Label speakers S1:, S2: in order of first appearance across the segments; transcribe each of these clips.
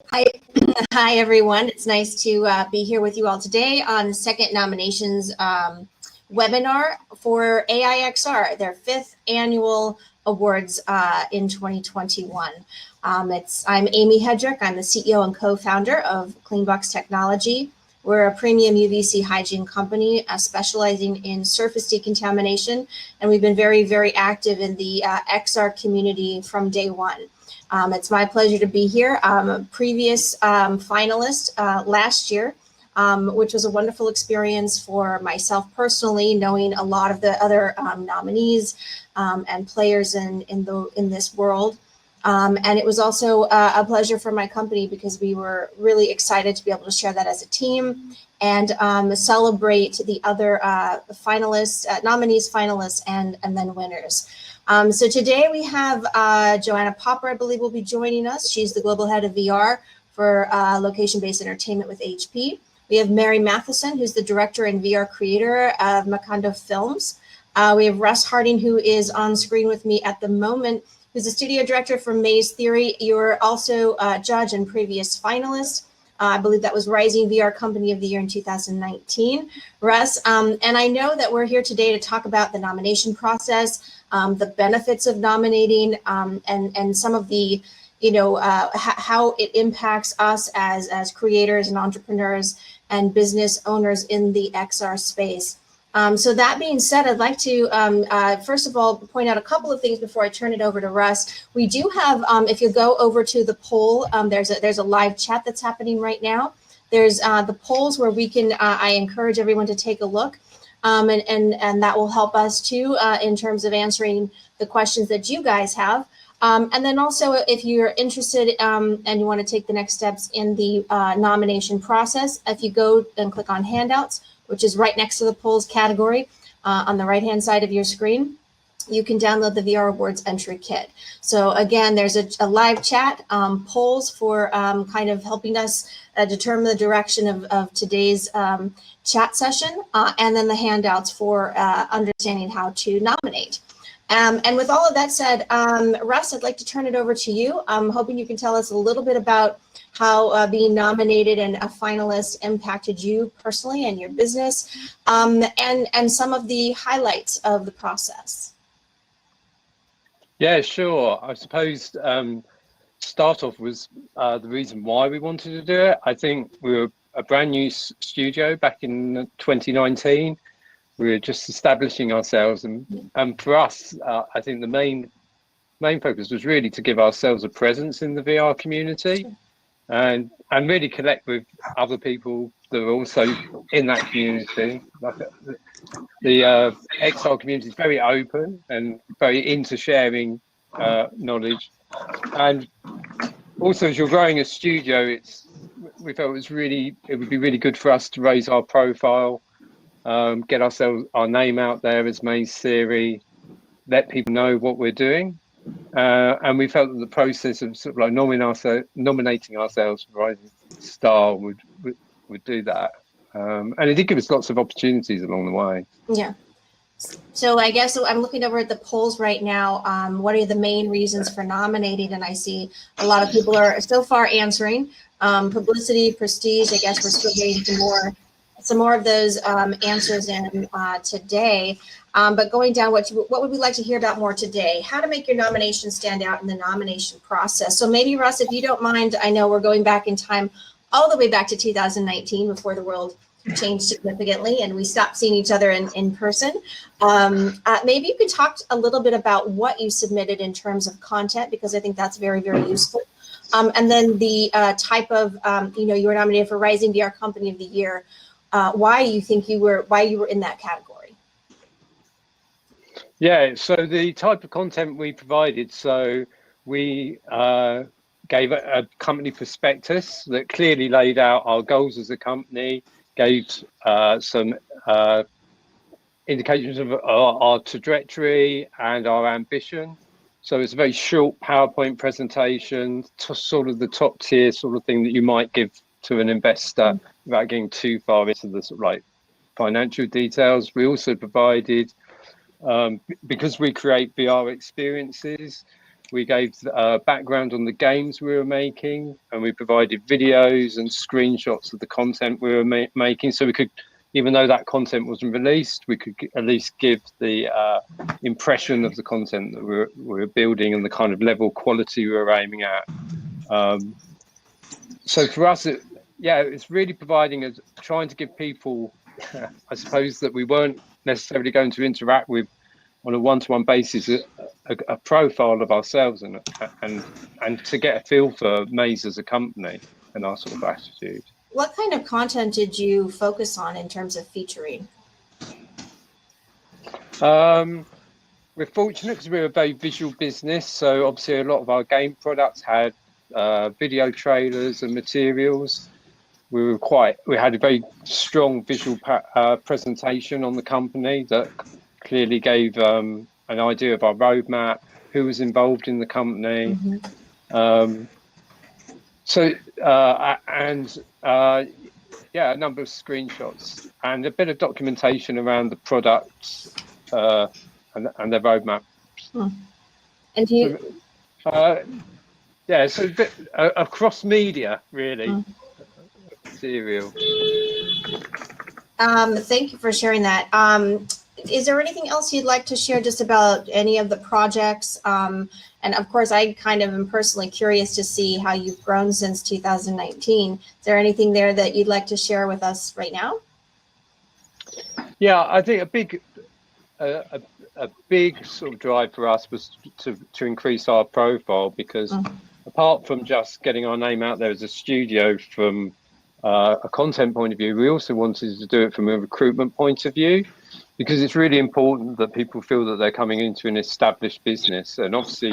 S1: Hi, hi everyone. It's nice to be here with you all today on the second nominations webinar for AIXR, their 5th annual awards in 2021. I'm Amy Hedrick. I'm the CEO and co-founder of Cleanbox Technology. We're a premium UVC hygiene company specializing in surface decontamination, and we've been very, very active in the XR community from day one. It's my pleasure to be here. I'm a previous finalist last year, which was a wonderful experience for myself personally, knowing a lot of the other nominees and players in this world. And it was also a pleasure for my company because we were really excited to be able to share that as a team and celebrate the other finalists, nominees, finalists, and then winners. So today we have Joanna Popper, I believe, will be joining us. She's the global head of VR for location-based entertainment with HP. We have Mary Matheson, who's the director and VR creator of Macondo films. We have Russ Harding, who is on screen with me at the moment, who's the studio director for Maze Theory. You're also a judge and previous finalist. I believe that was Rising VR Company of the Year in 2019. Russ, and I know that we're here today to talk about the nomination process, the benefits of nominating, and some of the, how it impacts us as creators and entrepreneurs and business owners in the XR space. So that being said, I'd like to, first of all, point out a couple of things before I turn it over to Russ. We do have, if you go over to the poll, there's a live chat that's happening right now. There's the polls where we can, I encourage everyone to take a look, and that will help us too in terms of answering the questions that you guys have. And then also, if you're interested and you want to take the next steps in the nomination process, if you go and click on handouts, which is right next to the polls category on the right-hand side of your screen, you can download the VR Awards entry kit. So again, there's a live chat, polls for kind of helping us determine the direction of today's chat session, and then the handouts for understanding how to nominate. And with all of that said, Russ, I'd like to turn it over to you. I'm hoping you can tell us a little bit about how being nominated and a finalist impacted you personally and your business, and some of the highlights of the process.
S2: Yeah, sure. I suppose start off was the reason why we wanted to do it. I think we were a brand new studio back in 2019. We were just establishing ourselves, and for us, I think the main focus was really to give ourselves a presence in the VR community. Sure. And really connect with other people that are also in that community. Like the XR community is very open and very into sharing knowledge. And also, as you're growing a studio, we felt it would be really good for us to raise our profile, get our name out there as Maze Theory, let people know what we're doing. And we felt that the process of sort of like nominating ourselves for Rising Star would do that, and it did give us lots of opportunities along the way.
S1: Yeah. So I guess I'm looking over at the polls right now. What are the main reasons for nominating? And I see a lot of people are so far answering. Publicity, prestige. I guess we're still getting some more of those answers in today. But going down, what would we like to hear about more today? How to make your nomination stand out in the nomination process. So maybe, Russ, if you don't mind, I know we're going back in time all the way back to 2019 before the world changed significantly and we stopped seeing each other in person. Maybe you could talk a little bit about what you submitted in terms of content, because I think that's very, very useful. And then the type of, you were nominated for Rising VR Company of the Year. Why you were in that category?
S2: Yeah, so the type of content we provided, so we gave a company prospectus that clearly laid out our goals as a company, gave some indications of our trajectory and our ambition. So it's a very short PowerPoint presentation, sort of the top tier sort of thing that you might give to an investor without getting too far into the sort of like financial details. We also provided, because we create VR experiences, We gave background on the games we were making, and we provided videos and screenshots of the content we were making, so we could, even though that content wasn't released, we could at least give the impression of the content that we were building and the kind of level quality we were aiming at. So for us, it's really trying to give people, I suppose, that we weren't necessarily going to interact with on a one-to-one basis, a profile of ourselves and to get a feel for Maze as a company and our sort of attitude.
S1: What kind of content did you focus on in terms of featuring?
S2: We're fortunate because we're a very visual business, so obviously a lot of our game products had video trailers and materials. We had a very strong visual presentation on the company that clearly gave an idea of our roadmap, who was involved in the company. Mm-hmm. A number of screenshots and a bit of documentation around the products and their roadmap.
S1: Hmm. And do you?
S2: So a bit across media, really. Material.
S1: Thank you for sharing that. Is there anything else you'd like to share just about any of the projects? And of course, I kind of am personally curious to see how you've grown since 2019. Is there anything there that you'd like to share with us right now?
S2: Yeah, I think a big sort of drive for us was to increase our profile, because apart from just getting our name out there as a studio from a content point of view, we also wanted to do it from a recruitment point of view, because it's really important that people feel that they're coming into an established business. And obviously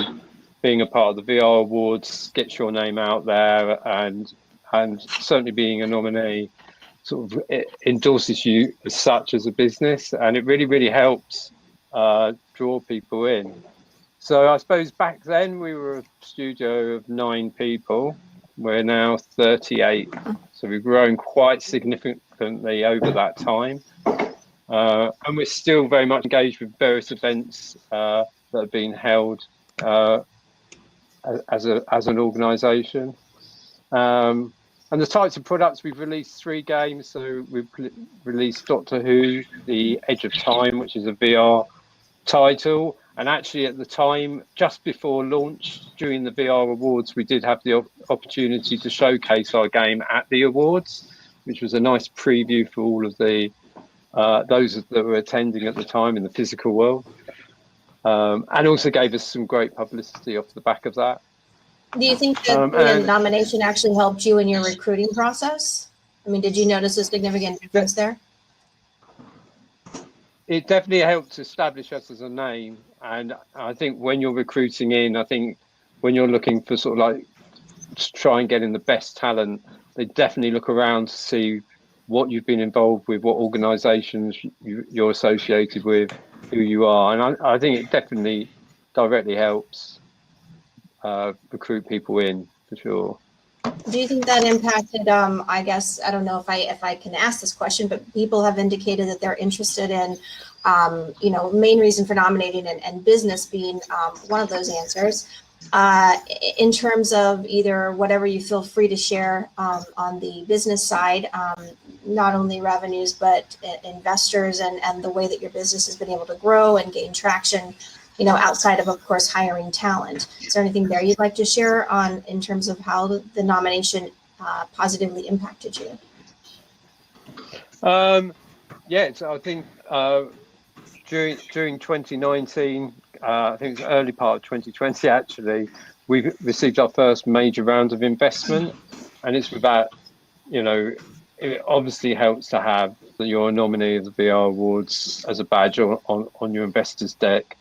S2: being a part of the VR Awards gets your name out there, and certainly being a nominee sort of endorses you as such as a business, and it really helps draw people in. So I suppose back then we were a studio of 9 people. We're now 38, so we've grown quite significantly over that time, and we're still very much engaged with various events that have been held as an organisation. And the types of products, we've released 3 games. So we've released Doctor Who, The Edge of Time, which is a VR title. And actually at the time, just before launch, during the VR Awards, we did have the opportunity to showcase our game at the awards, which was a nice preview for all of the those that were attending at the time in the physical world. And also gave us some great publicity off the back of that.
S1: Do you think that the nomination actually helped you in your recruiting process? I mean, did you notice a significant difference there?
S2: It definitely helped establish us as a name. And I think when you're recruiting in, I think when you're looking for sort of like to try and get in the best talent, they definitely look around to see what you've been involved with, what organisations you're associated with, who you are. And I think it definitely directly helps recruit people in, for sure.
S1: Do you think that impacted, I guess, I don't know if I can ask this question, but people have indicated that they're interested in, main reason for nominating and business being one of those answers, in terms of either whatever you feel free to share on the business side, not only revenues, but investors and the way that your business has been able to grow and gain traction, outside of course, hiring talent. Is there anything there you'd like to share on in terms of how the nomination positively impacted you?
S2: So I think during 2019, I think it's early part of 2020 actually, we've received our first major round of investment, and it's without, it obviously helps to have that you're a nominee of the VR Awards as a badge on your investor's deck.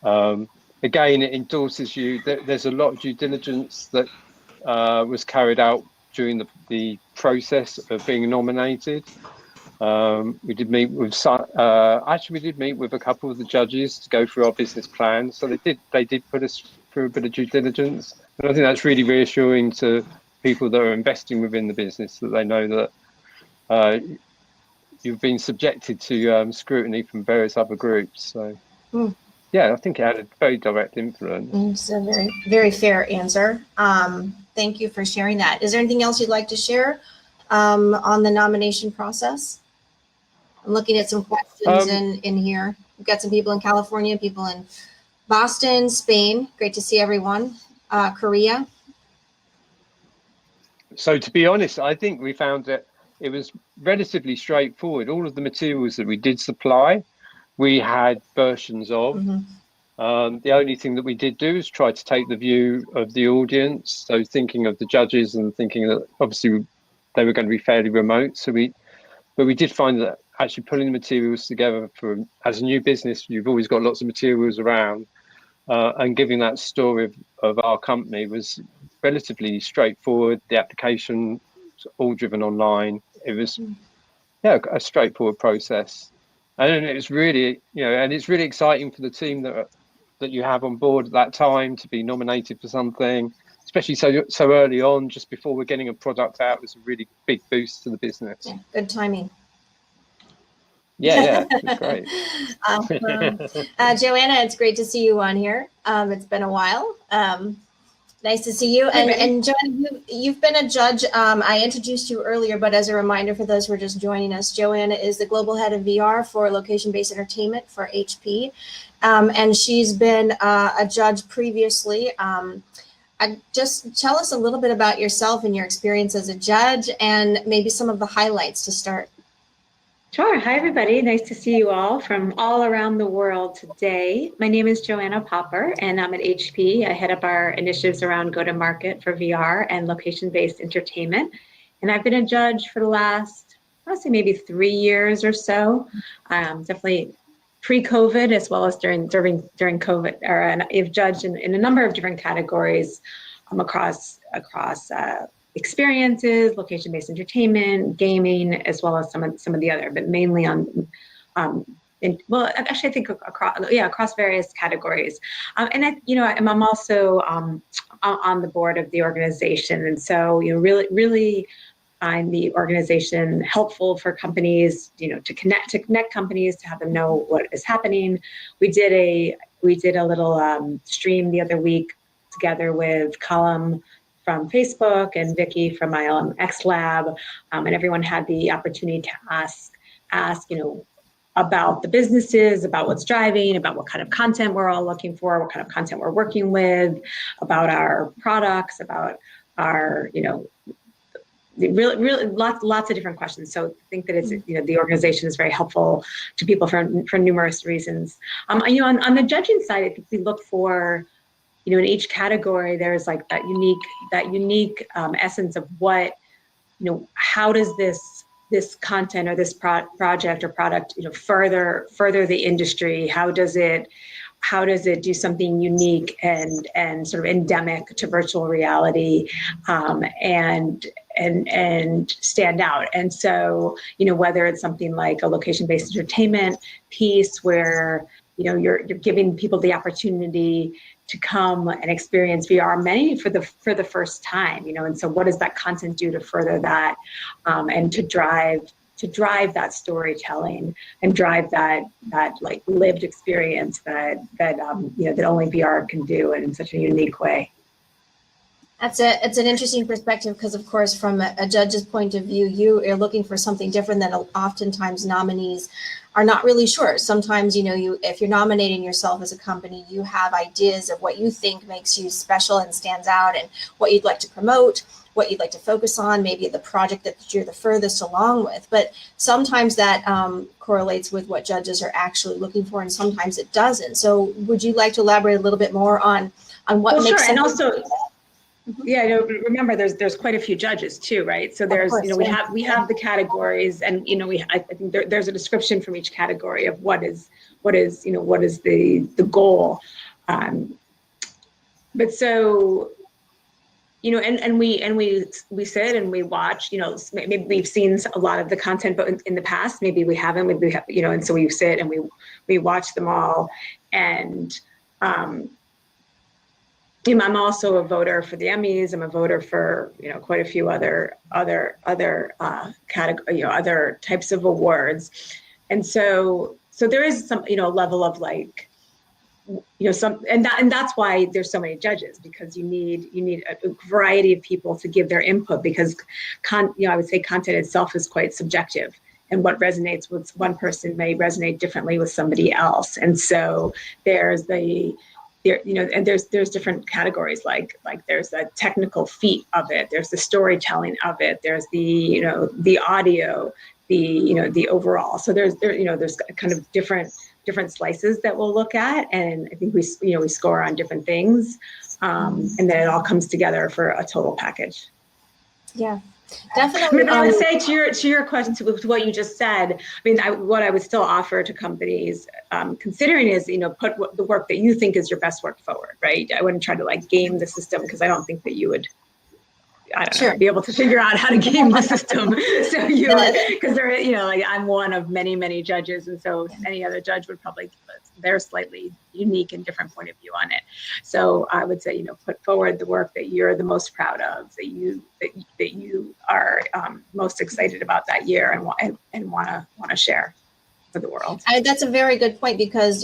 S2: Again, it endorses you. There's a lot of due diligence that was carried out during the process of being nominated. We did meet with a couple of the judges to go through our business plan. So they did put us through a bit of due diligence, and I think that's really reassuring to people that are investing within the business, that they know that you've been subjected to scrutiny from various other groups. So. Yeah, I think it had a very direct influence.
S1: It's a very, very fair answer. Thank you for sharing that. Is there anything else you'd like to share on the nomination process? I'm looking at some questions in here. We've got some people in California, people in Boston, Spain. Great to see everyone. Korea.
S2: So to be honest, I think we found that it was relatively straightforward. All of the materials that we did supply, we had versions of. The only thing that we did do is try to take the view of the audience. So thinking of the judges and thinking that obviously they were going to be fairly remote. But we did find that actually pulling the materials together as a new business, you've always got lots of materials around, and giving that story of our company was relatively straightforward. The application was all driven online. It was a straightforward process, and it was really and it's really exciting for the team that you have on board at that time to be nominated for something, especially so early on, just before we're getting a product out. It was a really big boost to the business.
S1: Yeah, good timing.
S2: Yeah, it's great.
S1: Joanna, it's great to see you on here. It's been a while. Nice to see you. And Joanna, you've been a judge. I introduced you earlier, but as a reminder for those who are just joining us, Joanna is the global head of VR for location-based entertainment for HP. And she's been a judge previously. Just tell us a little bit about yourself and your experience as a judge and maybe some of the highlights to start.
S3: Sure. Hi, everybody. Nice to see you all from all around the world today. My name is Joanna Popper, and I'm at HP. I head up our initiatives around go-to-market for VR and location-based entertainment. And I've been a judge for the last, I want to say maybe 3 years or so. Definitely pre-COVID as well as during COVID. I've judged in a number of different categories across experiences, location-based entertainment, gaming, as well as some of the other, but mainly on, I think across various categories. And I'm also on the board of the organization, and so really find the organization helpful for companies, to connect companies, to have them know what is happening. We did a little stream the other week together with Column from Facebook and Vicky from ILMX Lab, and everyone had the opportunity to ask, about the businesses, about what's driving, about what kind of content we're all looking for, what kind of content we're working with, about our products, about our, really lots of different questions. So I think that it's, the organization is very helpful to people for numerous reasons. On the judging side, I think we look for, in each category, there's like that unique essence of what, how does this content or this project or product, further the industry? How does it do something unique and sort of endemic to virtual reality, and stand out? And so, whether it's something like a location-based entertainment piece where, you're giving people the opportunity to come and experience VR, many for the first time, and so what does that content do to further that, and to drive that storytelling and drive that like lived experience that only VR can do, and in such a unique way.
S1: It's an interesting perspective because, of course, from a judge's point of view, you're looking for something different that oftentimes nominees are not really sure. Sometimes, if you're nominating yourself as a company, you have ideas of what you think makes you special and stands out, and what you'd like to promote, what you'd like to focus on, maybe the project that you're the furthest along with. But sometimes that correlates with what judges are actually looking for, and sometimes it doesn't. So would you like to elaborate a little bit more on what makes
S3: sense? And also, remember there's quite a few judges too, right? So there's, we have the categories, and I think there's a description from each category of what is the goal. But so, and we sit and we watch, maybe we've seen a lot of the content, but in the past, maybe we haven't, and so we sit and we watch them all. And, I'm also a voter for the Emmys. I'm a voter for, quite a few other category, other types of awards. And so there is some, level of like, and that's why there's so many judges, because you need a variety of people to give their input, because I would say content itself is quite subjective, and what resonates with one person may resonate differently with somebody else. And so there's there's different categories, like there's the technical feat of it, there's the storytelling of it, there's the audio, the overall. So there's kind of different slices that we'll look at, and I think we score on different things, and then it all comes together for a total package.
S1: Yeah, definitely.
S3: But I would say to your question, to what you just said, I mean, what I would still offer to companies considering is, put the work that you think is your best work forward, right? I wouldn't try to game the system, because I don't think that you would, be able to figure out how to game the system. So because I'm one of many, many judges, and so any other judge would probably, they're slightly unique and different point of view on it. So I would say, put forward the work that you're the most proud of, that you are most excited about that year and want to share for the world.
S1: That's a very good point, because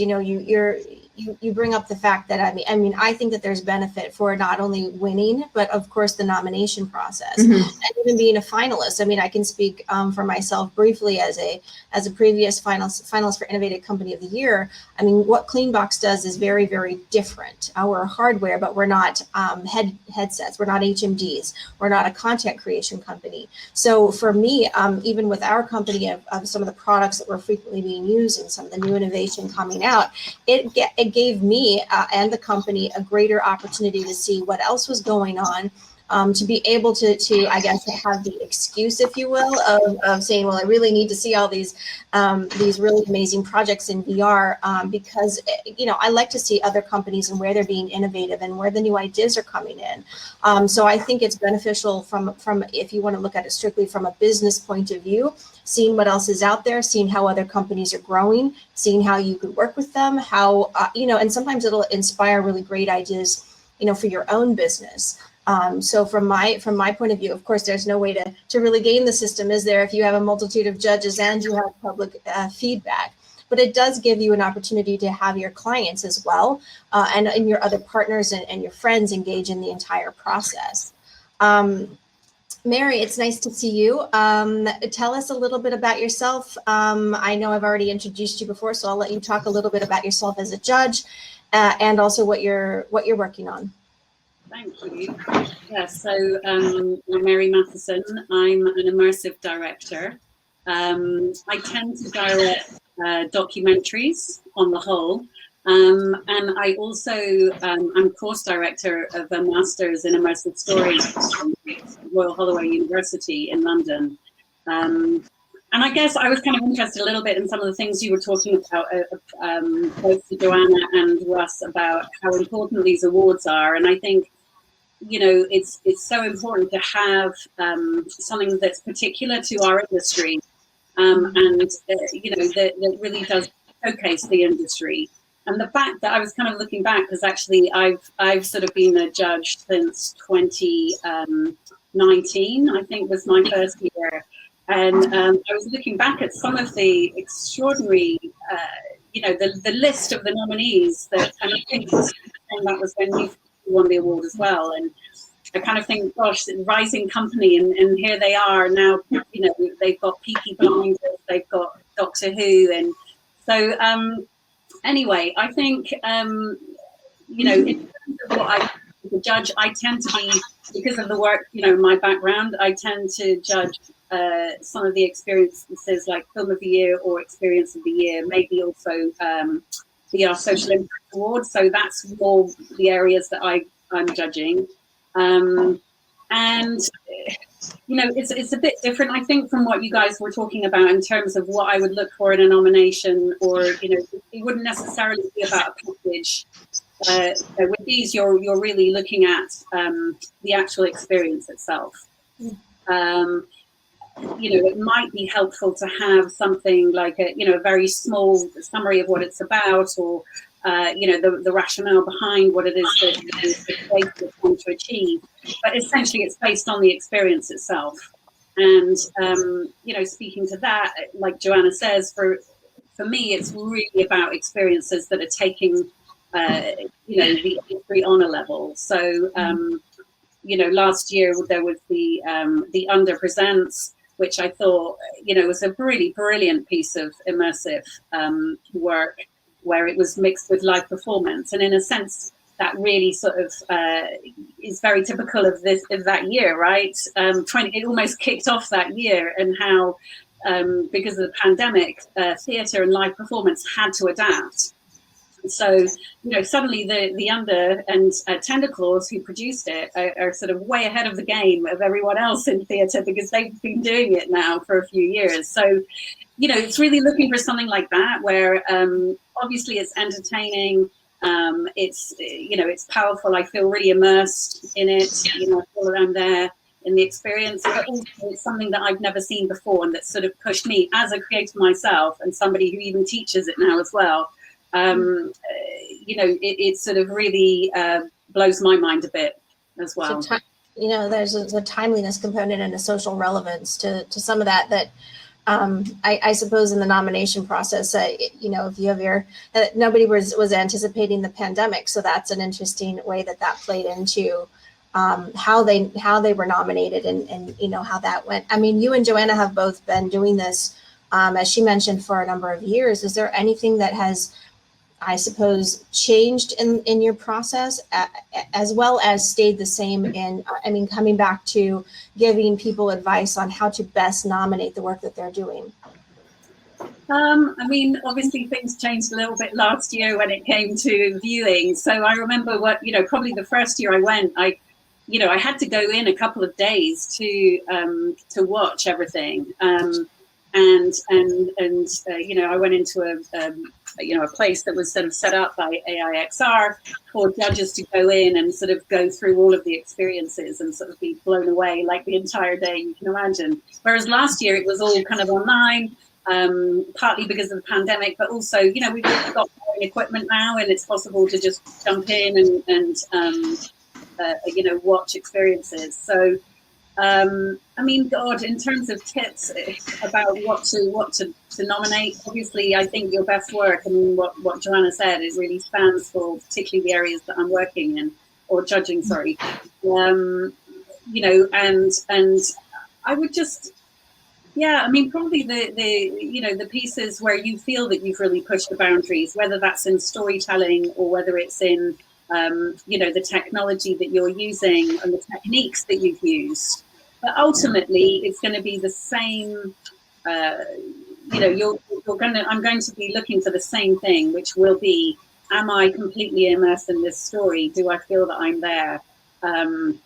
S1: you bring up the fact that I mean I think that there's benefit for not only winning, but of course the nomination process, and even being a finalist. I mean, I can speak for myself briefly as a previous finalist for Innovative Company of the Year. I mean, what Cleanbox does is very, very different. We're hardware, but we're not headsets. We're not HMDs. We're not a content creation company. So for me, even with our company of some of the products that were frequently being used and some of the new innovation coming out, it gave me and the company a greater opportunity to see what else was going on, to be able to I guess have the excuse, if you will, of saying, well, I really need to see all these really amazing projects in VR, because I like to see other companies and where they're being innovative and where the new ideas are coming in. So I think it's beneficial from if you want to look at it strictly from a business point of view, seeing what else is out there, seeing how other companies are growing, seeing how you could work with them, how and sometimes it'll inspire really great ideas, for your own business. So from my point of view, of course, there's no way to really game the system, is there, if you have a multitude of judges and you have public feedback. But it does give you an opportunity to have your clients as well, and your other partners and your friends engage in the entire process. Mary, it's nice to see you. Tell us a little bit about yourself. I know I've already introduced you before, so I'll let you talk a little bit about yourself as a judge, and also what you're working on.
S4: Thank you. Yeah, so I'm Mary Matheson. I'm an immersive director. I tend to direct documentaries on the whole. And I also, I'm course director of a master's in immersive stories at Royal Holloway University in London. And I guess I was kind of interested a little bit in some of the things you were talking about, both to Joanna and Russ, about how important these awards are. And I think, it's so important to have something that's particular to our industry, and that really does showcase the industry. And the fact that I was kind of looking back, because actually I've sort of been a judge since 2019, I think was my first year. And I was looking back at some of the extraordinary, the list of the nominees and I think that was when you won the award as well. And I kind of think, gosh, rising company, and here they are now, they've got Peaky Blinders, they've got Doctor Who. And so, anyway, I think, in terms of what I as a judge, I tend to be, because of the work, my background, I tend to judge some of the experiences like Film of the Year or Experience of the Year, maybe also the Social Impact Award. So that's more the areas that I'm judging. It's a bit different, I think, from what you guys were talking about in terms of what I would look for in a nomination, or, it wouldn't necessarily be about a package. With these, you're really looking at the actual experience itself. It might be helpful to have something like a very small summary of what it's about, or the rationale behind what it is that the want to achieve. But essentially, it's based on the experience itself. And speaking to that, like Joanna says, for me, it's really about experiences that are taking the entry honour level. So, last year there was the Under Presents, which I thought, was a really brilliant piece of immersive work where it was mixed with live performance. And in a sense, that really sort of is very typical of that year, right? It almost kicked off that year, and how, because of the pandemic, theatre and live performance had to adapt. So, suddenly the Under and Tentacles, who produced it, are sort of way ahead of the game of everyone else in theatre, because they've been doing it now for a few years. So, it's really looking for something like that, where obviously it's entertaining, it's powerful. I feel really immersed in it, I feel around there in the experience, but also it's something that I've never seen before, and that sort of pushed me as a creator myself, and somebody who even teaches it now as well. It sort of really blows my mind a bit as well.
S1: So there's a timeliness component and a social relevance to some of that I suppose in the nomination process, if you have nobody was anticipating the pandemic, so that's an interesting way that played into how they were nominated, and how that went. I mean, you and Joanna have both been doing this, as she mentioned, for a number of years. Is there anything that has, I suppose, changed in your process, as well as stayed the same in, coming back to giving people advice on how to best nominate the work that they're doing?
S4: Obviously things changed a little bit last year when it came to viewing. So I remember probably the first year I went, I had to go in a couple of days to watch everything. I went into a place that was sort of set up by AIXR for judges to go in and sort of go through all of the experiences and sort of be blown away like the entire day, you can imagine. Whereas last year it was all kind of online, partly because of the pandemic, but also, we've got equipment now, and it's possible to just jump in and watch experiences. So, God, in terms of tips about what to nominate, obviously, I think your best work, what Joanna said, it really spans for particularly the areas that I'm working in, or judging, sorry. And I would just, probably the pieces where you feel that you've really pushed the boundaries, whether that's in storytelling or whether it's in the technology that you're using and the techniques that you've used. But ultimately, it's going to be the same. I'm going to be looking for the same thing, which will be: am I completely immersed in this story? Do I feel that I'm there? Do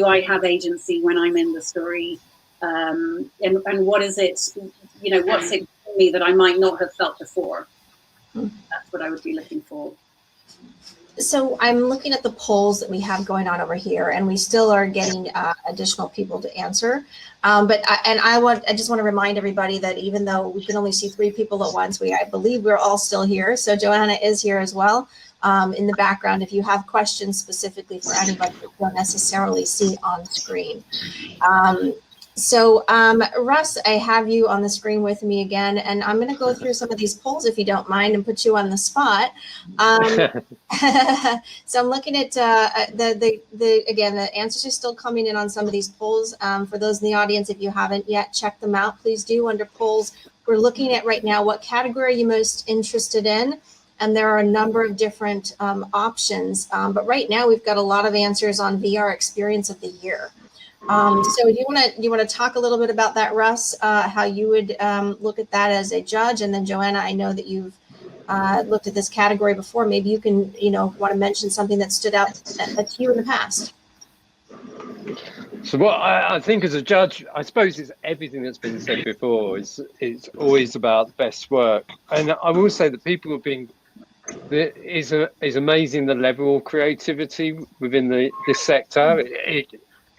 S4: I have agency when I'm in the story? And what is it? What's it for me that I might not have felt before? That's what I would be looking for.
S1: So I'm looking at the polls that we have going on over here, and we still are getting additional people to answer. I just want to remind everybody that even though we can only see 3 people at once, I believe we're all still here. So Joanna is here as well in the background. If you have questions specifically for anybody that you don't necessarily see on screen. So Russ, I have you on the screen with me again, and I'm going to go through some of these polls, if you don't mind, and put you on the spot. So I'm looking at the answers are still coming in on some of these polls. For those in the audience, if you haven't yet checked them out, please do. Under polls, we're looking at right now, what category are you most interested in? And there are a number of different options. But right now we've got a lot of answers on VR Experience of the Year. So do you want to talk a little bit about that, Russ, how you would look at that as a judge? And then Joanna, I know that you've looked at this category before. Maybe you can, want to mention something that stood out to you in the past.
S2: So what I think as a judge, I suppose it's everything that's been said before. It's always about the best work. And I will say that people have been, is amazing, the level of creativity within this sector.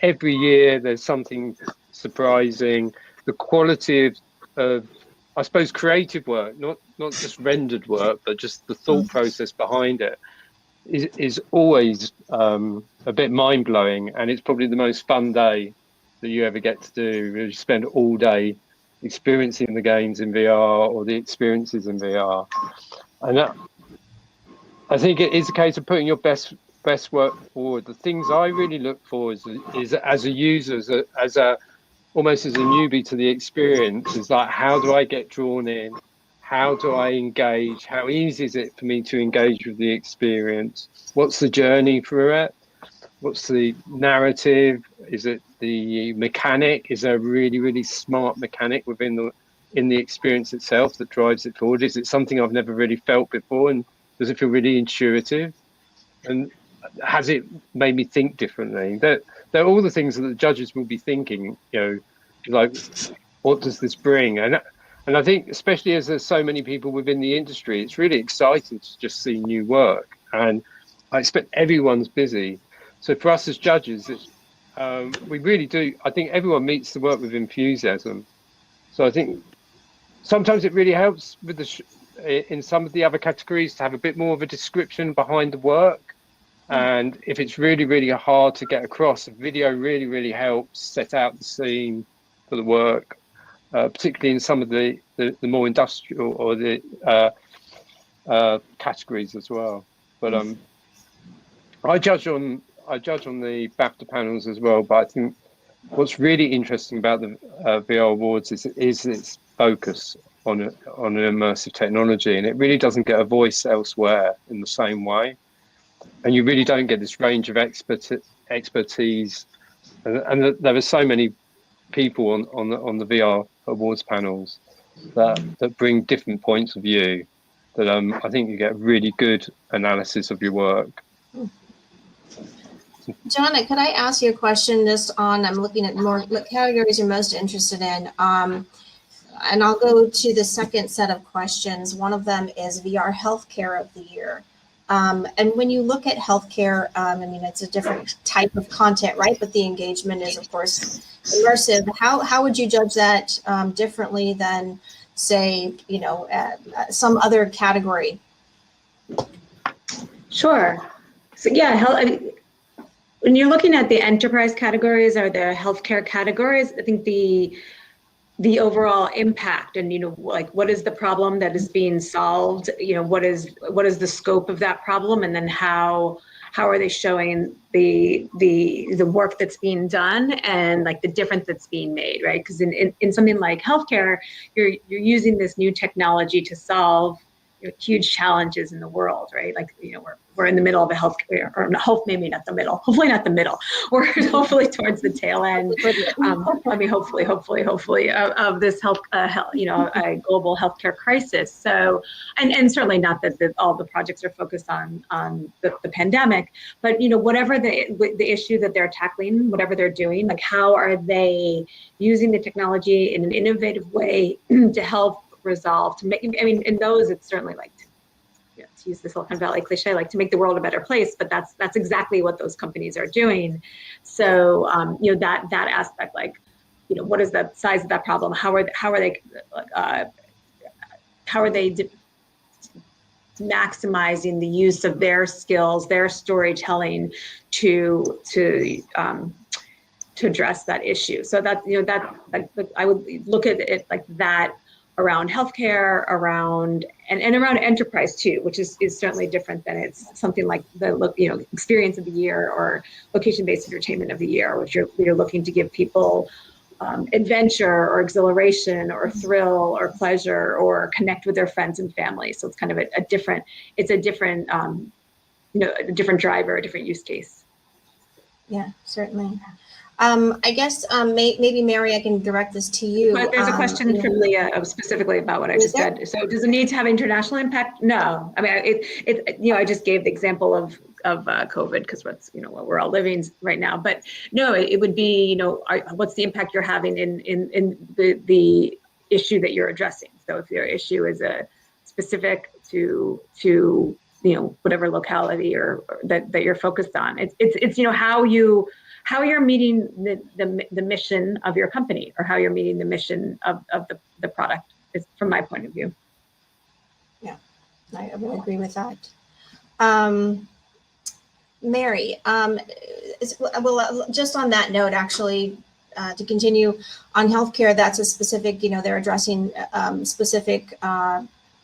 S2: Every year there's something surprising. The quality of I suppose creative work, not just rendered work, but just the thought process behind it is always a bit mind-blowing, and it's probably the most fun day that you ever get to do. You spend all day experiencing the games in VR or the experiences in VR, and I think it is a case of putting your best work forward. The things I really look for is as a user, as a almost as a newbie to the experience, is like, how do I get drawn in? How do I engage? How easy is it for me to engage with the experience? What's the journey through it? What's the narrative? Is it the mechanic? Is there a really, really smart mechanic in the experience itself that drives it forward? Is it something I've never really felt before? And does it feel really intuitive? And has it made me think differently? They're all the things that the judges will be thinking, like, what does this bring? And I think, especially as there's so many people within the industry, it's really exciting to just see new work. And I expect everyone's busy. So for us as judges, we really do. I think everyone meets the work with enthusiasm. So I think sometimes it really helps with in some of the other categories to have a bit more of a description behind the work. And if it's really, really hard to get across, a video really, really helps set out the scene for the work, particularly in some of the more industrial or the categories as well. But I judge on the BAFTA panels as well. But I think what's really interesting about the VR Awards is its focus on an immersive technology, and it really doesn't get a voice elsewhere in the same way. And you really don't get this range of expertise, and there are so many people on the VR Awards panels that bring different points of view. That I think you get really good analysis of your work.
S1: Joanna, could I ask you a question just on, I'm looking at more categories you're most interested in. And I'll go to the second set of questions. One of them is VR Healthcare of the Year. And when you look at healthcare, I mean, it's a different type of content, right? But the engagement is, of course, immersive. How would you judge that differently than, say, some other category?
S3: Sure. So yeah, when you're looking at the enterprise categories or the healthcare categories, I think the overall impact and, like, what is the problem that is being solved? What is the scope of that problem? And then how are they showing the work that's being done and, like, the difference that's being made, right? Because in something like healthcare, you're using this new technology to solve huge challenges in the world, right? Like, we're in the middle of a healthcare, or maybe not the middle, hopefully not the middle. We're hopefully towards the tail end. Hopefully of this a global healthcare crisis. So, and certainly not that all the projects are focused on the pandemic, but whatever the issue that they're tackling, whatever they're doing, like, how are they using the technology in an innovative way to help resolve, to make, in those, it's certainly like, to use the Silicon Valley cliche, like, to make the world a better place, but that's exactly what those companies are doing. So that aspect, like, what is the size of that problem? How are they maximizing the use of their skills, their storytelling to address that issue? So that I would look at it like that around healthcare, around enterprise too, which is certainly different than it's something like the experience of the year or location-based entertainment of the year, which you're looking to give people adventure or exhilaration or thrill or pleasure or connect with their friends and family. So it's kind of a different driver, a different use case.
S1: Yeah, certainly. I guess maybe Mary, I can direct this to you.
S3: But there's a question from Leah specifically about what I just said. So does it need to have international impact? No. I mean, I just gave the example of COVID because what we're all living right now. But no, it would be, what's the impact you're having in the issue that you're addressing? So if your issue is a specific to whatever locality or that you're focused on, it's how you're meeting the mission of your company, or how you're meeting the mission of the product, is from my point of view.
S1: Yeah, I would agree with that. Mary, well, just on that note, actually, to continue on healthcare, that's a specific, they're addressing specific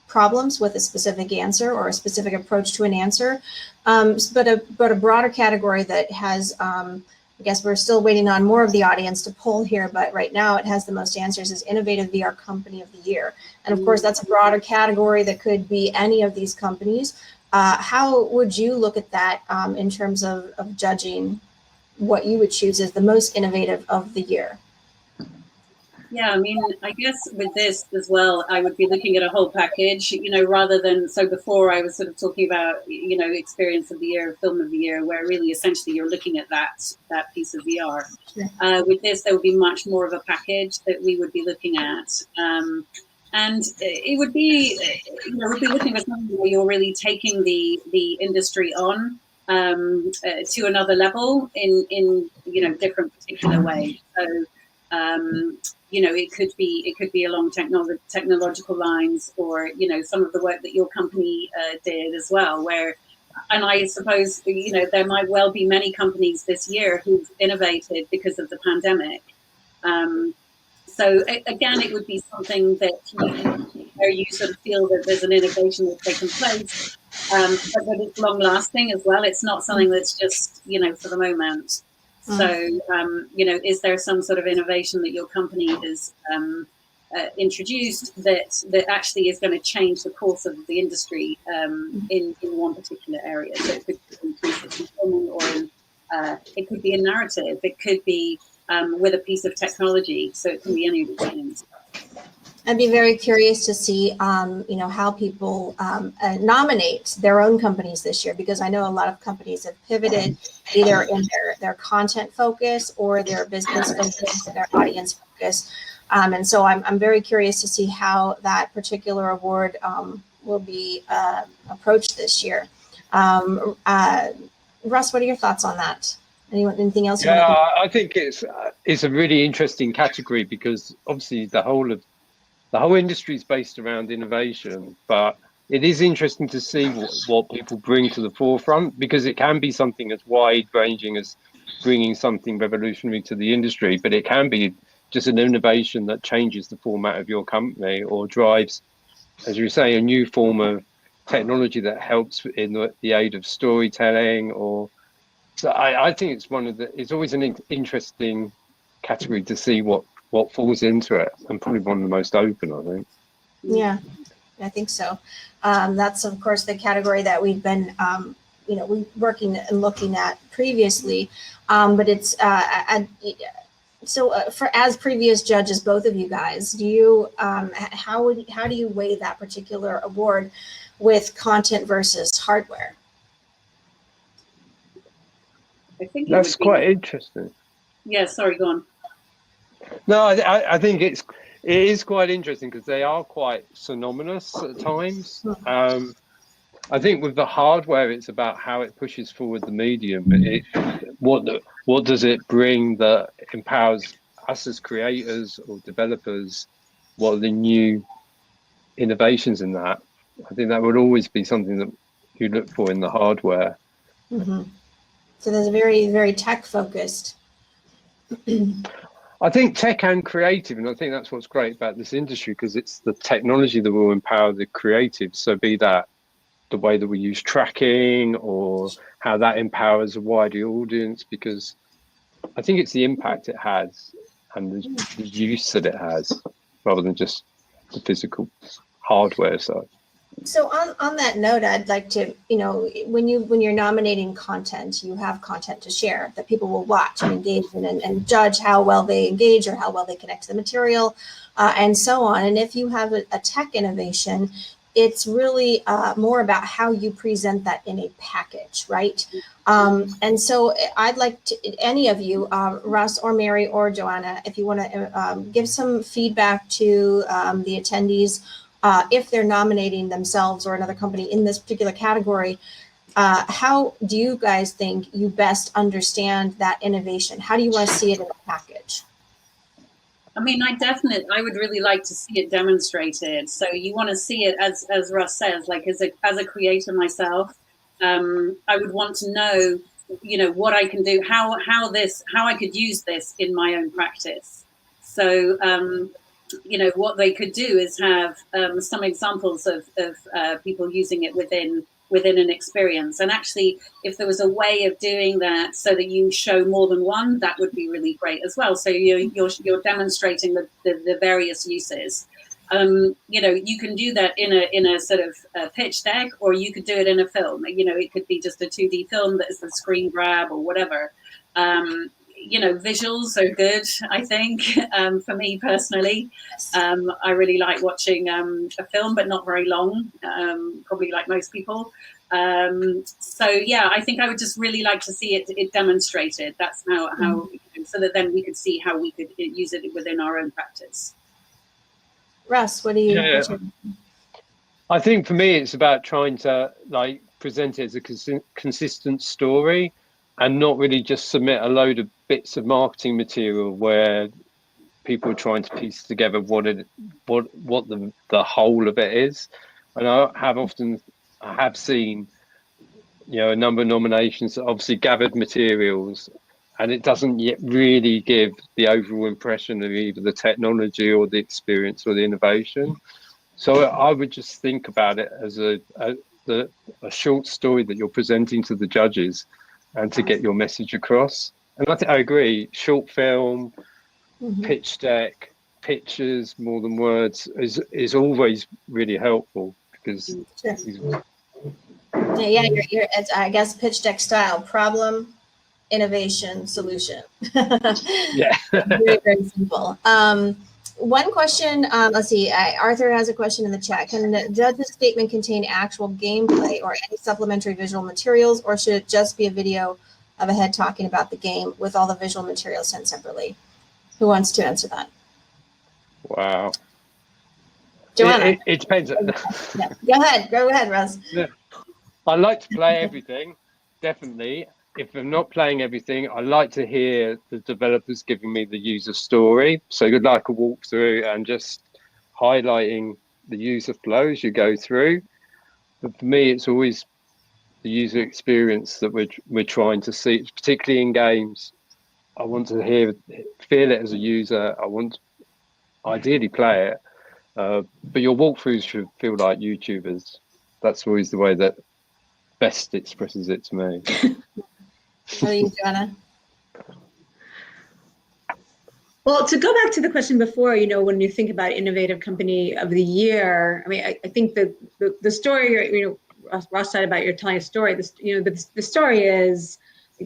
S1: problems with a specific answer or a specific approach to an answer, but a broader category that has, I guess we're still waiting on more of the audience to poll here, but right now it has the most answers, is Innovative VR Company of the Year. And of course, that's a broader category that could be any of these companies. How would you look at that in terms of judging what you would choose as the most innovative of the year?
S4: Yeah, I mean, I guess with this as well, I would be looking at a whole package, rather than, so before I was sort of talking about, experience of the year, film of the year, where really essentially you're looking at that piece of VR. Yeah. With this, there would be much more of a package that we would be looking at. And it would be, we'd be looking at something where you're really taking the industry on to another level in different particular ways. So, it could be along technological lines, or some of the work that your company did as well. And I suppose there might well be many companies this year who've innovated because of the pandemic. So again, it would be something that where you sort of feel that there's an innovation that's taken place, but that it's long lasting as well. It's not something that's just for the moment. So, is there some sort of innovation that your company has introduced that actually is going to change the course of the industry in one particular area? So it could be in filming, or it could be a narrative. It could be with a piece of technology. So it can be any of the things.
S1: I'd be very curious to see, how people nominate their own companies this year, because I know a lot of companies have pivoted either in their content focus or their business focus, their audience focus. And so I'm very curious to see how that particular award will be approached this year. Russ, what are your thoughts on that? Anything else?
S2: Yeah, I think it's a really interesting category, because obviously the whole industry is based around innovation, but it is interesting to see what people bring to the forefront, because it can be something as wide-ranging as bringing something revolutionary to the industry, but it can be just an innovation that changes the format of your company, or drives, as you say, a new form of technology that helps in the aid of storytelling. Or so I think it's always an interesting category to see what falls into it, and probably one of the most open, I think.
S1: Yeah, I think so. That's of course the category that we've been, working and looking at previously. But it's for as previous judges, both of you guys, do you how do you weigh that particular award with content versus hardware?
S4: I think
S2: that's quite interesting.
S4: Yeah, sorry, go on.
S2: No, I think it is quite interesting, because they are quite synonymous at times. I think with the hardware, it's about how it pushes forward the medium. What does it bring that empowers us as creators or developers? What are the new innovations in that? I think that would always be something that you look for in the hardware.
S1: Mm-hmm. So there's a very, very tech focused.
S2: I think tech and creative, and I think that's what's great about this industry, because it's the technology that will empower the creatives. So be that the way that we use tracking, or how that empowers a wider audience, because I think it's the impact it has and the use that it has, rather than just the physical hardware side.
S1: So on that note, I'd like to, when you're nominating content, you have content to share that people will watch and engage in, and judge how well they engage or how well they connect to the material, and so on. And if you have a tech innovation, it's really more about how you present that in a package, right? And so I'd like to, any of you, Russ or Mary or Joanna, if you want to give some feedback to the attendees, if they're nominating themselves or another company in this particular category, how do you guys think you best understand that innovation? How do you want to see it in a package?
S4: I mean, I would really like to see it demonstrated. So you want to see it, as Russ says, like as a creator myself, I would want to know, what I can do, how I could use this in my own practice. So what they could do is have some examples of people using it within an experience. And actually, if there was a way of doing that so that you show more than one, that would be really great as well. So you're demonstrating the various uses. You can do that in a sort of pitch deck, or you could do it in a film. It could be just a 2D film that is a screen grab or whatever. Visuals are good, I think, for me personally. I really like watching a film, but not very long, probably like most people. I think I would just really like to see it demonstrated. That's how so that then we could see how we could use it within our own practice.
S1: Russ, what do you?
S2: Yeah. I think for me, it's about trying to present it as a consistent story, and not really just submit a load of bits of marketing material where people are trying to piece together what the whole of it is. And I have seen, a number of nominations that obviously gathered materials, and it doesn't yet really give the overall impression of either the technology or the experience or the innovation. So I would just think about it as a short story that you're presenting to the judges, and to get your message across. And I agree, short film, pitch deck, pictures more than words is always really helpful, because
S1: it's, I guess, pitch deck style: problem, innovation, solution.
S2: Yeah.
S1: Very, very simple. One question, let's see, Arthur has a question in the chat. Can the judge's statement contain actual gameplay or any supplementary visual materials, or should it just be a video of a head talking about the game with all the visual materials sent separately? Who wants to answer that?
S2: Wow.
S1: Joanna.
S2: It depends.
S1: Yeah. Go ahead, Russ.
S2: Yeah. I like to play everything, definitely. If I'm not playing everything, I like to hear the developers giving me the user story. So you'd like a walkthrough and just highlighting the user flow as you go through. But for me, it's always the user experience that we're trying to see, particularly in games. I want to feel it as a user. I want to ideally play it. But your walkthroughs should feel like YouTubers. That's always the way that best expresses it to me.
S1: How are you, Joanna?
S3: Well, to go back to the question before, when you think about Innovative Company of the Year, I mean, I think the story, Ross said about you're telling a story. The story is,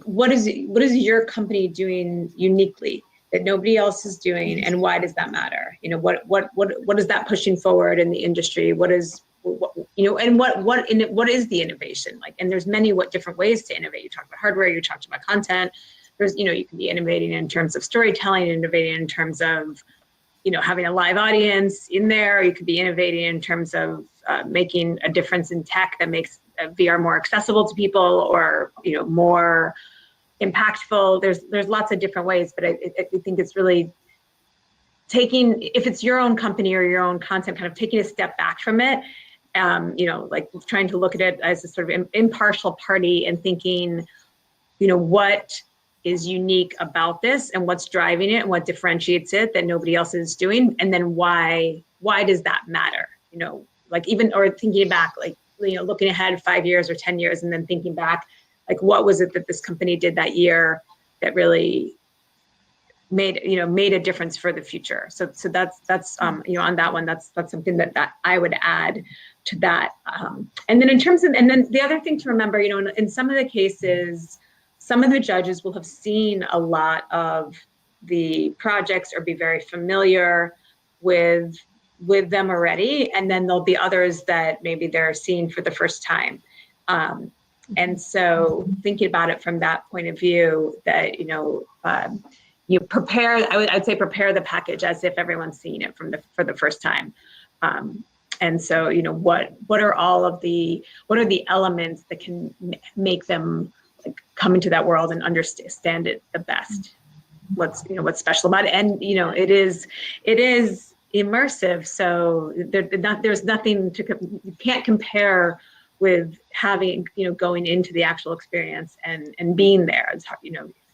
S3: what is your company doing uniquely that nobody else is doing, and why does that matter? What is that pushing forward in the industry? What is the innovation like? And there's many different ways to innovate. You talked about hardware, you talked about content. There's, you can be innovating in terms of storytelling, innovating in terms of, having a live audience in there. You could be innovating in terms of making a difference in tech that makes VR more accessible to people, or, more impactful. There's lots of different ways, but I think it's really taking, if it's your own company or your own content, kind of taking a step back from it, trying to look at it as a sort of impartial party and thinking, what is unique about this and what's driving it and what differentiates it that nobody else is doing, and then why does that matter? Or thinking back, looking ahead 5 years or 10 years, and then thinking back, what was it that this company did that year that really made a difference for the future. So that's on that one, that's something that I would add to that. And then the other thing to remember, in some of the cases, some of the judges will have seen a lot of the projects or be very familiar with them already, and then there'll be others that maybe they're seeing for the first time. And so thinking about it from that point of view, that you prepare, I'd say prepare the package as if everyone's seeing it for the first time. And so, what are the elements that can make them come into that world and understand it the best? What's special about it? And, it is immersive. So there's nothing you can't compare with having, going into the actual experience and being there. It's hard,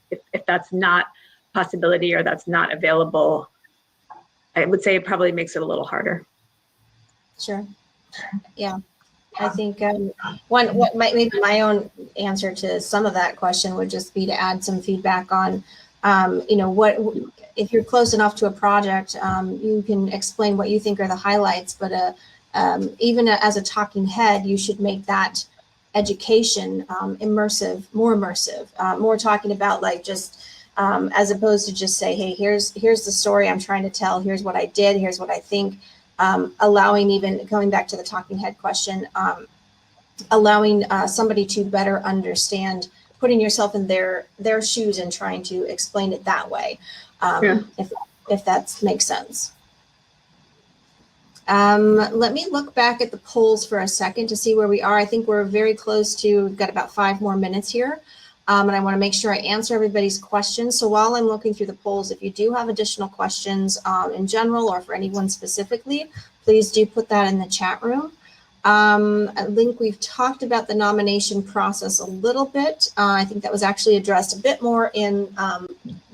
S3: if that's not possibility or that's not available, I would say it probably makes it a little harder.
S1: Sure. Yeah. I think maybe my own answer to some of that question would just be to add some feedback on, what if you're close enough to a project, you can explain what you think are the highlights, but even as a talking head, you should make that education more talking about like just as opposed to just say, hey, here's the story I'm trying to tell, here's what I did, here's what I think. Allowing, even going back to the talking head question, allowing somebody to better understand, putting yourself in their shoes and trying to explain it that way, if that makes sense. Let me look back at the polls for a second to see where we are. I think we're very close to, we've got about 5 more minutes here. And I want to make sure I answer everybody's questions. So while I'm looking through the polls, if you do have additional questions in general or for anyone specifically, please do put that in the chat room. I think we've talked about the nomination process a little bit. I think that was actually addressed a bit more in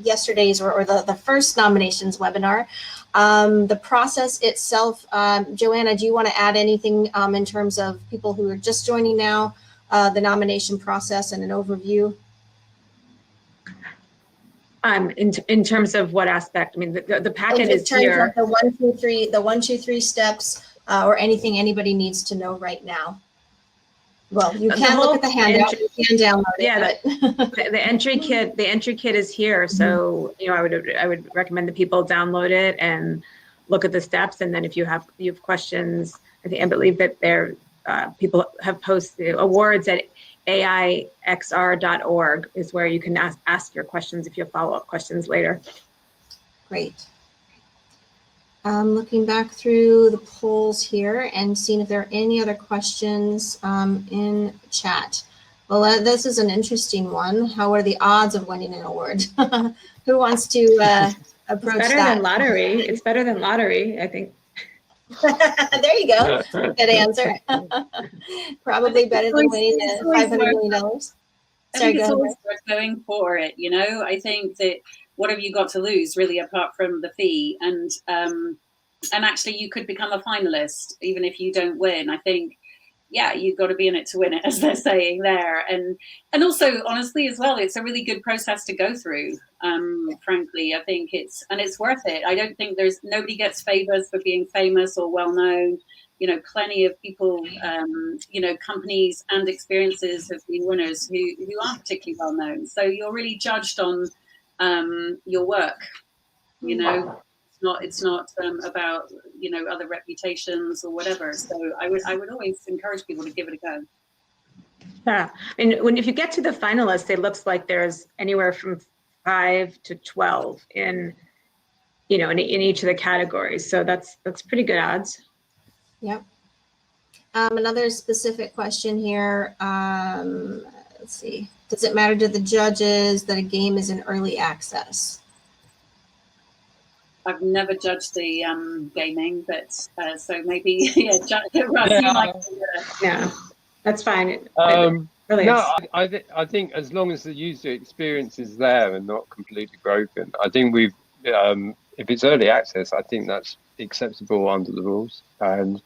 S1: yesterday's or the first nominations webinar. The process itself, Joanna, do you want to add anything in terms of people who are just joining now? The nomination process and an overview?
S3: In terms of what aspect? I mean, the packet is here.
S1: Of the 1, 2, 3 steps, or anything anybody needs to know right now. Well, you can look at the handout. You can download it. Yeah,
S3: the entry kit. The entry kit is here. So I would recommend that people download it and look at the steps. And then if you have questions, I believe that people have posted awards at AIXR.org is where you can ask your questions if you have follow-up questions later.
S1: Great. Looking back through the polls here and seeing if there are any other questions in chat. Well, this is an interesting one. How are the odds of winning an award? Who wants to approach that?
S3: It's better than lottery. It's better than lottery, I think.
S1: There you go. Good answer. Probably better than winning $500 million.
S4: I think it's always worth going for it. I think that what have you got to lose, really, apart from the fee? And actually, you could become a finalist even if you don't win. I think, yeah, you've got to be in it to win it, as they're saying there. And also, honestly, as well, it's a really good process to go through. Frankly, I think it's worth it. I don't think nobody gets favors for being famous or well known. Plenty of people, companies and experiences have been winners who aren't particularly well known. So you're really judged on your work. It's not about other reputations or whatever. So I would always encourage people to give it a go.
S3: Yeah, if you get to the finalists, it looks like there's anywhere from 5 to 12 in each of the categories. So that's pretty good odds.
S1: Yep. Another specific question here. Let's see. Does it matter to the judges that a game is in early access?
S4: I've never judged the gaming, but so maybe Russ, you might.
S3: Yeah, that's fine.
S2: No, I think as long as the user experience is there and not completely broken, I think we've. If it's early access, I think that's acceptable under the rules. And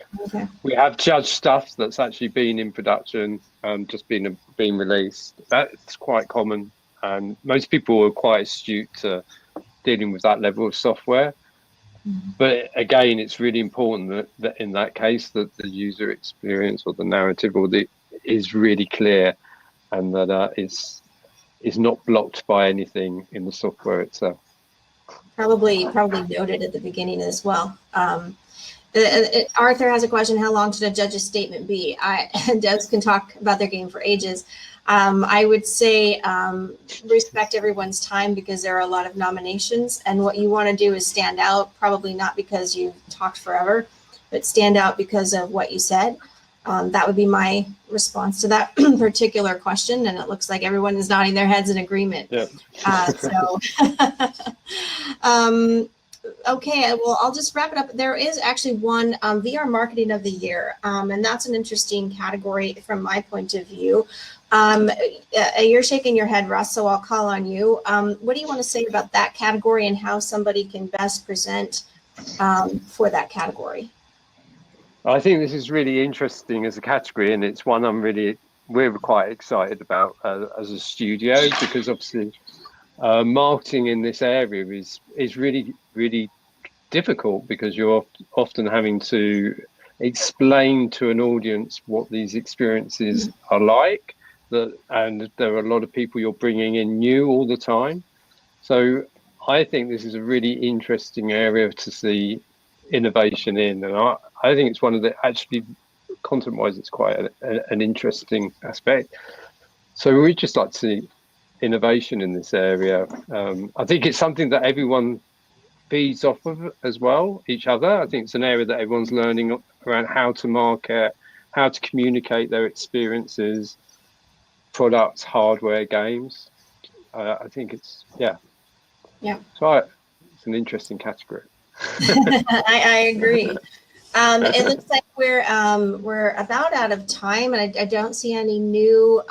S2: we have judged stuff that's actually been in production and just been released. That's quite common, and most people are quite astute to dealing with that level of software. But again, it's really important that in that case that the user experience or the narrative is really clear, and that is not blocked by anything in the software itself.
S1: Probably noted at the beginning as well. Arthur has a question: how long should a judge's statement be? Devs can talk about their game for ages. I would say respect everyone's time, because there are a lot of nominations, and what you want to do is stand out, probably not because you talked forever, but stand out because of what you said. That would be my response to that particular question, and it looks like everyone is nodding their heads in agreement.
S2: Yeah.
S1: Okay, well, I'll just wrap it up. There is actually one VR Marketing of the Year, and that's an interesting category from my point of view. You're shaking your head, Russ, so I'll call on you. What do you want to say about that category and how somebody can best present for that category.
S2: I think this is really interesting as a category, and it's one we're quite excited about as a studio, because obviously marketing in this area is really difficult, because you're often having to explain to an audience what these experiences are like, and there are a lot of people you're bringing in new all the time. So I think this is a really interesting area to see innovation in, and I think it's one of the, actually content-wise, it's quite an interesting aspect. So we'd just like to see innovation in this area. I think it's something that everyone feeds off of as well, each other. I think it's an area that everyone's learning around how to market, how to communicate their experiences, products, hardware, games. I think it's, yeah. So it's an interesting category.
S1: I agree. It looks like we're about out of time, and I don't see any new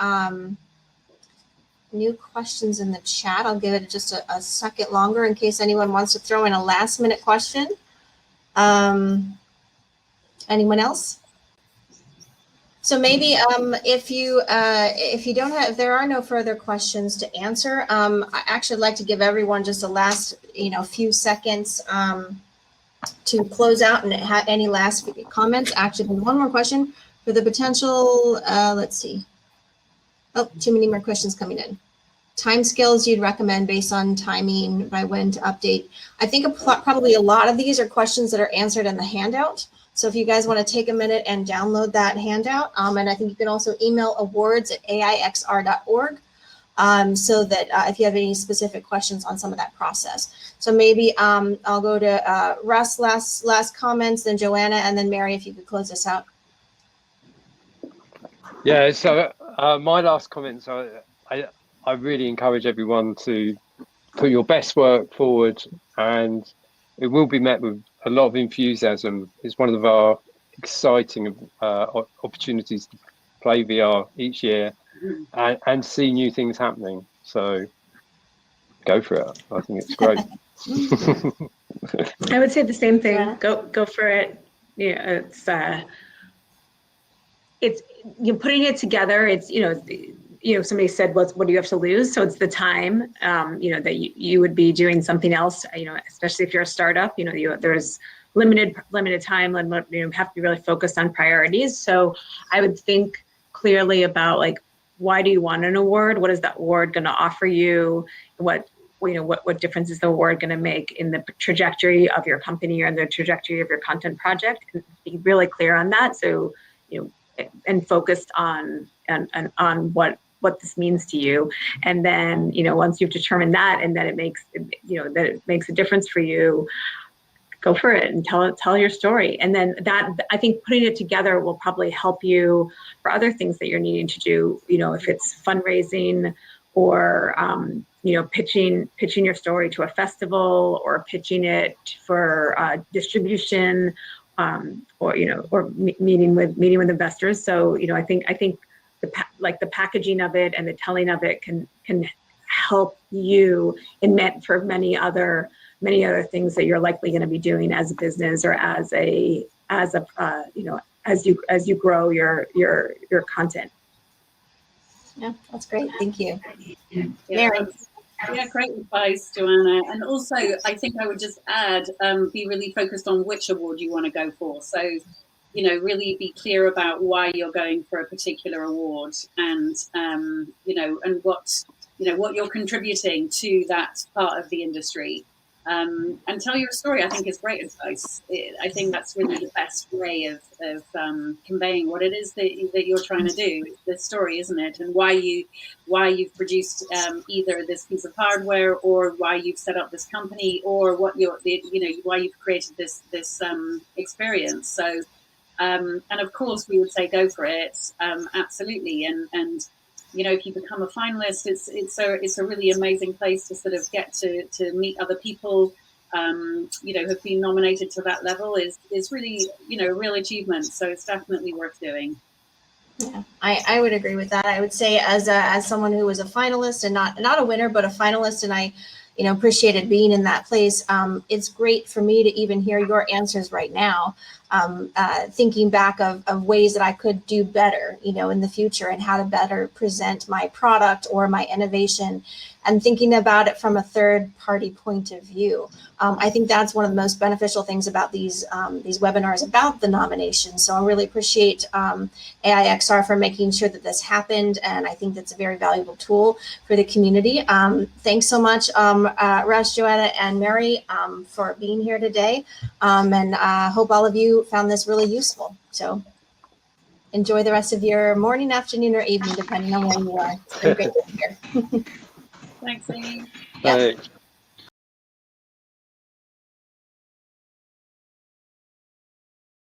S1: questions in the chat. I'll give it just a second longer in case anyone wants to throw in a last minute question. Anyone else? So maybe if there are no further questions to answer, I actually like to give everyone just a last few seconds to close out and have any last comments. Actually, there's one more question for the potential. Let's see. Oh, too many more questions coming in. Timescales you'd recommend based on timing by when to update. I think probably a lot of these are questions that are answered in the handout. So if you guys want to take a minute and download that handout, and I think you can also email awards@aixr.org, so that if you have any specific questions on some of that process. So maybe I'll go to Russ, last comments, then Joanna, and then Mary, if you could close this out.
S2: Yeah, so my last comments are, I really encourage everyone to put your best work forward, and it will be met with a lot of enthusiasm. It's one of our exciting opportunities to play VR each year and see new things happening. So go for it. I think it's great.
S3: I would say the same thing. Yeah. Go for it. Yeah, it's putting it together. It's somebody said, what do you have to lose? So it's the time, that you would be doing something else, especially if you're a startup, there's limited time, you have to be really focused on priorities. So I would think clearly about, like, why do you want an award? What is that award going to offer you? What difference is the award going to make in the trajectory of your company or in the trajectory of your content project? And be really clear on that. So, and focused on what this means to you. And then, once you've determined that, and that it makes a difference for you, go for it and tell your story. And then that, I think putting it together will probably help you for other things that you're needing to do, if it's fundraising or, pitching your story to a festival, or pitching it for distribution, or meeting with investors. So, I think the packaging of it and the telling of it can help you in for many other things that you're likely going to be doing as a business, or as you grow your content.
S1: Yeah, that's great. Thank you.
S4: Yeah,
S1: Mary.
S4: Yeah, great advice, Joanna. And also, I think I would just add, be really focused on which award you want to go for. So, really be clear about why you're going for a particular award, and and what you're contributing to that part of the industry, and tell your story. I think is great advice. I think that's really the best way of conveying what it is that you're trying to do. It's the story, isn't it? And why you've produced either this piece of hardware, or why you've set up this company, or what why you've created this experience. So. And of course, we would say go for it, absolutely. And if you become a finalist, it's a really amazing place to sort of get to meet other people, who've been nominated to that level. Is really a real achievement. So it's definitely worth doing.
S1: Yeah, I would agree with that. I would say as someone who was a finalist and not a winner, but a finalist, and I appreciated being in that place. It's great for me to even hear your answers right now, thinking back of ways that I could do better, in the future, and how to better present my product or my innovation, and thinking about it from a third party point of view. I think that's one of the most beneficial things about these webinars about the nomination. So I really appreciate AIXR for making sure that this happened, and I think that's a very valuable tool for the community. Thanks so much, Russ, Joanna, and Mary, for being here today, and I hope all of you found this really useful. So enjoy the rest of your morning, afternoon, or evening, depending on where you are. It's been great to be here.
S4: Thanks, Amy.
S1: Yeah.
S2: Thanks.